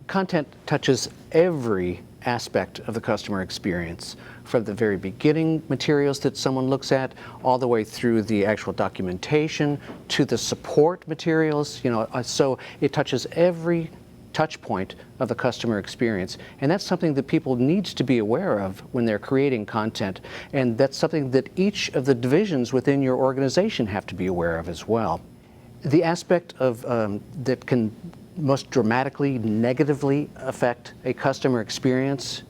content touches every aspect of the customer experience, from the very beginning materials that someone looks at, all the way through the actual documentation, to the support materials, so it touches every touch point of the customer experience. And that's something that people need to be aware of when they're creating content. And that's something that each of the divisions within your organization have to be aware of as well. The aspect of that can most dramatically negatively affect a customer experience,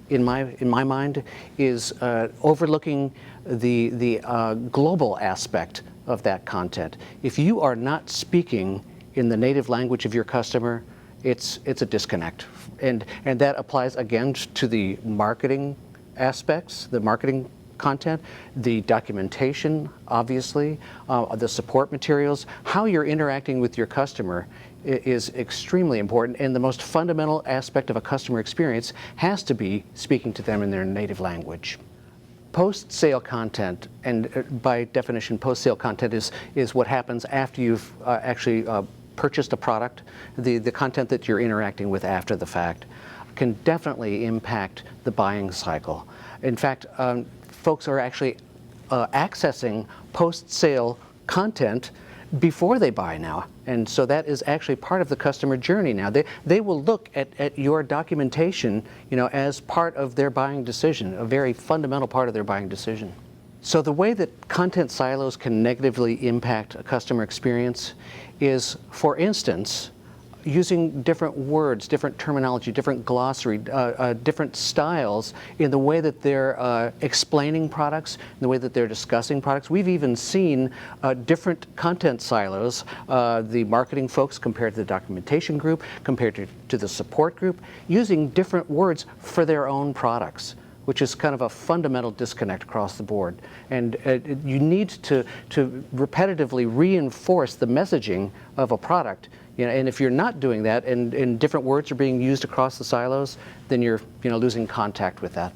in my mind, is overlooking the global aspect of that content. If you are not speaking in the native language of your customer, it's a disconnect, and that applies again to the marketing aspects, the marketing content, the documentation, obviously, the support materials. How you're interacting with your customer is extremely important, and the most fundamental aspect of a customer experience has to be speaking to them in their native language. Post-sale content, and by definition, post-sale content is what happens after you've actually purchased a product. The content that you're interacting with after the fact can definitely impact the buying cycle. In fact, folks are actually accessing post-sale content before they buy now. And so that is actually part of the customer journey now. They will look at your documentation, as part of their buying decision, a very fundamental part of their buying decision. So the way that content silos can negatively impact a customer experience is, for instance, using different words, different terminology, different glossary, different styles in the way that they're explaining products, in the way that they're discussing products. We've even seen different content silos, the marketing folks compared to the documentation group, compared to the support group, using different words for their own products, which is kind of a fundamental disconnect across the board. And you need to repetitively reinforce the messaging of a product. And if you're not doing that, and different words are being used across the silos, then you're losing contact with that.